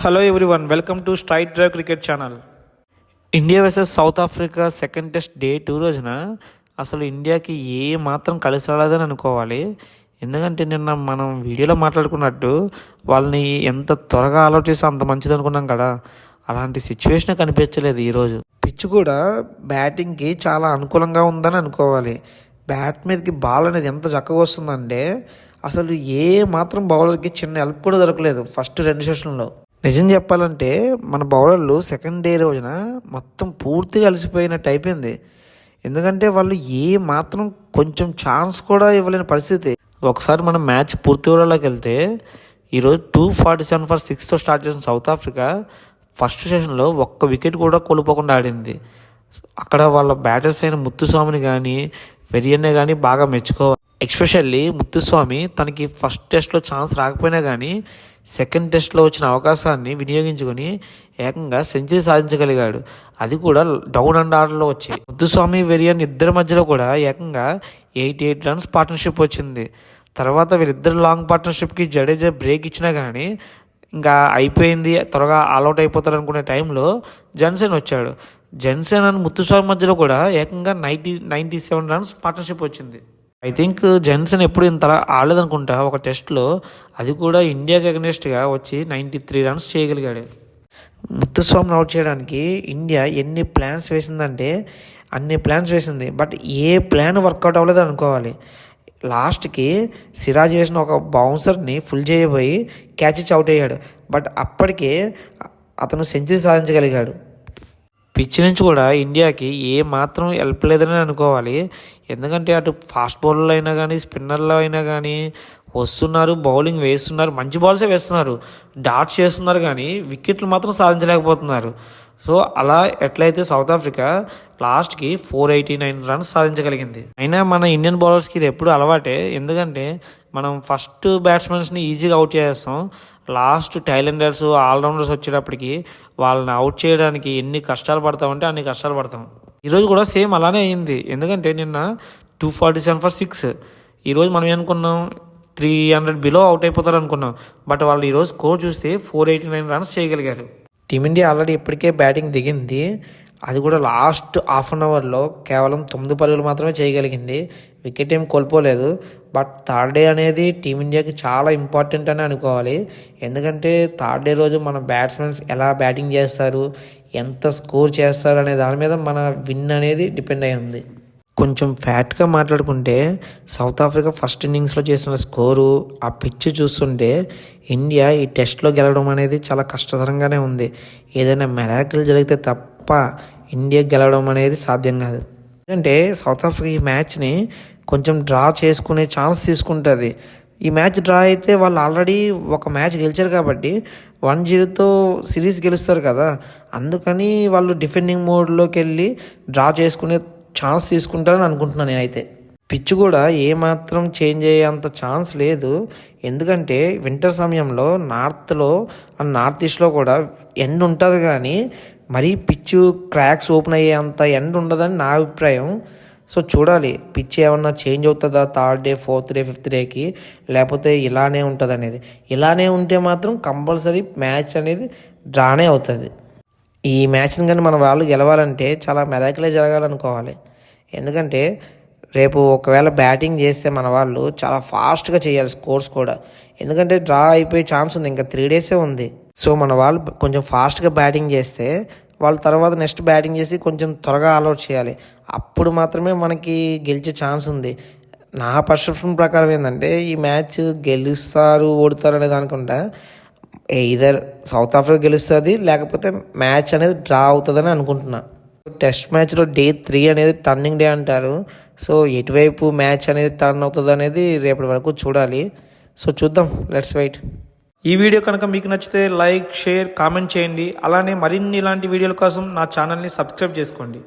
Hello everyone, welcome to straight drive cricket channel. India versus south Africa second test day 2 రోజున అసలు ఇండియాకి ఏ మాత్రం కలిసి రాలేదని అనుకోవాలి. ఎందుకంటే నిన్న మనం వీడియోలో మాట్లాడుకున్నట్టు వాళ్ళని ఎంత త్వరగా ఆల్అవుట్ చేస్తే అంత మంచిది అనుకున్నాం కదా. అలాంటి సిచ్యువేషన్ కనిపించలేదు ఈరోజు. పిచ్ కూడా బ్యాటింగ్కి చాలా అనుకూలంగా ఉందని అనుకోవాలి. బ్యాట్ మీదకి బాల్ అనేది ఎంత చక్కగా వస్తుందంటే అసలు ఏ మాత్రం బౌలర్కి చిన్న హెల్ప్ కూడా దొరకలేదు ఫస్ట్ 2 సెషన్లో. నిజం చెప్పాలంటే మన బౌలర్లు సెకండ్ డే రోజున మొత్తం పూర్తిగా అలసిపోయినట్టు అయిపోయింది. ఎందుకంటే వాళ్ళు ఏ మాత్రం కొంచెం ఛాన్స్ కూడా ఇవ్వలేని పరిస్థితి. ఒకసారి మనం మ్యాచ్ పూర్తి ఓవర్లోకి వెళ్తే ఈరోజు 247 ఫర్ 6తో స్టార్ట్ చేసిన సౌత్ ఆఫ్రికా ఫస్ట్ సెషన్లో ఒక్క వికెట్ కూడా కోల్పోకుండా ఆడింది. అక్కడ వాళ్ళ బ్యాటర్స్ అయిన ముత్తుస్వామిని కానీ వెరియన్నే కానీ బాగా మెచ్చుకోవాలి. ఎస్పెషల్లీ ముత్తుస్వామి తనకి ఫస్ట్ టెస్ట్లో ఛాన్స్ రాకపోయినా కానీ సెకండ్ టెస్ట్లో వచ్చిన అవకాశాన్ని వినియోగించుకొని ఏకంగా సెంచరీ సాధించగలిగాడు. అది కూడా డౌన్ అండ్ ఆర్డర్లో వచ్చి ముత్తుస్వామి వెరియన్ ఇద్దరి మధ్యలో కూడా ఏకంగా 88 రన్స్ పార్ట్నర్షిప్ వచ్చింది. తర్వాత వీరిద్దరు లాంగ్ పార్ట్నర్షిప్కి జడేజా బ్రేక్ ఇచ్చినా కానీ ఇంకా అయిపోయింది, త్వరగా ఆల్అవుట్ అయిపోతారు అనుకునే టైంలో జన్సన్ వచ్చాడు. జన్సన్ అండ్ ముత్తుస్వామి మధ్యలో కూడా ఏకంగా 97 రన్స్ పార్ట్నర్షిప్ వచ్చింది. ఐ థింక్ జన్సన్ ఎప్పుడు ఇంత ఆడలేదనుకుంటా ఒక టెస్ట్లో, అది కూడా ఇండియాకి అగెన్స్ట్గా వచ్చి 93 రన్స్ చేయగలిగాడు. ముత్తుస్వామిని అవుట్ చేయడానికి ఇండియా ఎన్ని ప్లాన్స్ వేసిందంటే అన్ని ప్లాన్స్ వేసింది, బట్ ఏ ప్లాన్ వర్కౌట్ అవ్వలేదు అనుకోవాలి. లాస్ట్కి సిరాజ్ వేసిన ఒక బౌన్సర్ని ఫుల్ చేయబోయి క్యాచ్ ఇచ్చి అవుట్ అయ్యాడు. బట్ అప్పటికే అతను సెంచరీ సాధించగలిగాడు. పిచ్ నుంచి కూడా ఇండియాకి ఏ మాత్రం హెల్ప్ లేదని అనుకోవాలి. ఎందుకంటే అటు ఫాస్ట్ బౌలర్లు అయినా కానీ స్పిన్నర్లు అయినా కానీ వస్తున్నారు, బౌలింగ్ వేస్తున్నారు, మంచి బాల్సే వేస్తున్నారు, డాట్స్ చేస్తున్నారు, కానీ వికెట్లు మాత్రం సాధించలేకపోతున్నారు. సో అలా ఎట్లయితే సౌత్ ఆఫ్రికా లాస్ట్కి 489 రన్స్ సాధించగలిగింది. అయినా మన ఇండియన్ బౌలర్స్కి ఇది ఎప్పుడు అలవాటే. ఎందుకంటే మనం ఫస్ట్ బ్యాట్స్మెన్స్ని ఈజీగా అవుట్ చేస్తాం, లాస్ట్ టైలెండర్స్ ఆల్రౌండర్స్ వచ్చేటప్పటికి వాళ్ళని అవుట్ చేయడానికి ఎన్ని కష్టాలు పడతామంటే అన్ని కష్టాలు పడతాం. ఈరోజు కూడా సేమ్ అలానే అయింది. ఎందుకంటే నిన్న 247 ఫర్ 6, ఈరోజు మనం ఏమనుకున్నాం 300 బిలో అవుట్ అయిపోతారు అనుకున్నాం. బట్ వాళ్ళు ఈరోజు స్కోర్ చూస్తే 489 రన్స్ చేయగలిగారు. టీమిండియా ఆల్రెడీ ఇప్పటికే బ్యాటింగ్ దిగింది, అది కూడా లాస్ట్ హాఫ్ అన్ అవర్లో కేవలం 9 పరుగులు మాత్రమే చేయగలిగింది, వికెట్ ఏం కోల్పోలేదు. బట్ థర్డ్ డే అనేది టీమిండియాకి చాలా ఇంపార్టెంట్ అని అనుకోవాలి. ఎందుకంటే థర్డ్ డే రోజు మన బ్యాట్స్మెన్స్ ఎలా బ్యాటింగ్ చేస్తారు, ఎంత స్కోర్ చేస్తారు అనే దాని మీద మన విన్ అనేది డిపెండ్ అయి ఉంది. కొంచెం ఫ్యాక్ట్గా మాట్లాడుకుంటే సౌత్ ఆఫ్రికా ఫస్ట్ ఇన్నింగ్స్లో చేసిన స్కోరు, ఆ పిచ్ చూస్తుంటే ఇండియా ఈ టెస్ట్లో గెలవడం అనేది చాలా కష్టతరంగానే ఉంది. ఏదైనా మెరాకిల్ జరిగితే తప్ప ఇండియా గెలవడం అనేది సాధ్యం కాదు. ఎందుకంటే సౌత్ ఆఫ్రికా ఈ మ్యాచ్ని కొంచెం డ్రా చేసుకునే ఛాన్స్ తీసుకుంటుంది. ఈ మ్యాచ్ డ్రా అయితే వాళ్ళు ఆల్రెడీ ఒక మ్యాచ్ గెలిచారు కాబట్టి 1-0తో సిరీస్ గెలుస్తారు కదా. అందుకని వాళ్ళు డిఫెండింగ్ మోడ్లోకి వెళ్ళి డ్రా చేసుకునే ఛాన్స్ తీసుకుంటారని అనుకుంటున్నాను నేనైతే. పిచ్ కూడా ఏమాత్రం చేంజ్ అయ్యేంత ఛాన్స్ లేదు. ఎందుకంటే వింటర్ సమయంలో నార్త్లో అండ్ నార్త్ ఈస్ట్లో కూడా ఎండ్ ఉంటుంది, కానీ మరీ పిచ్ క్రాక్స్ ఓపెన్ అయ్యేంత ఎండ్ ఉండదని నా అభిప్రాయం. సో చూడాలి పిచ్ ఏమన్నా చేంజ్ అవుతుందా third day, fourth day, fifth డేకి, లేకపోతే ఇలానే ఉంటుంది అనేది. ఇలానే ఉంటే మాత్రం కంపల్సరీ మ్యాచ్ అనేది డ్రానే అవుతుంది. ఈ మ్యాచ్ని కానీ మన వాళ్ళు గెలవాలంటే చాలా మెరాకిలే జరగాలనుకోవాలి. ఎందుకంటే రేపు ఒకవేళ బ్యాటింగ్ చేస్తే మన వాళ్ళు చాలా ఫాస్ట్గా చేయాలి స్కోర్స్ కూడా. ఎందుకంటే డ్రా అయిపోయే ఛాన్స్ ఉంది, ఇంకా 3 డేసే ఉంది. సో మన వాళ్ళు కొంచెం ఫాస్ట్గా బ్యాటింగ్ చేస్తే వాళ్ళ తర్వాత నెక్స్ట్ బ్యాటింగ్ చేసి కొంచెం త్వరగా ఆల్అవుట్ చేయాలి. అప్పుడు మాత్రమే మనకి గెలిచే ఛాన్స్ ఉంది. నా పర్సెప్షన్ ప్రకారం ఏంటంటే ఈ మ్యాచ్ గెలుస్తారు ఓడుతారు అనేది అనుకుంటా. ఇదర్ సౌత్ ఆఫ్రికా గెలుస్తుంది, లేకపోతే మ్యాచ్ అనేది డ్రా అవుతుందని అనుకుంటున్నా. టెస్ట్ మ్యాచ్లో డే 3 అనేది టర్నింగ్ డే అంటారు. సో ఎటువైపు మ్యాచ్ అనేది టర్న్ అవుతుంది అనేది రేపటి వరకు చూడాలి. సో చూద్దాం, లెట్స్ వెయిట్. ఈ వీడియో కనుక మీకు నచ్చితే లైక్, షేర్, కామెంట్ చేయండి. అలానే మరిన్ని ఇలాంటి వీడియోల కోసం నా ఛానల్ని సబ్స్క్రైబ్ చేసుకోండి.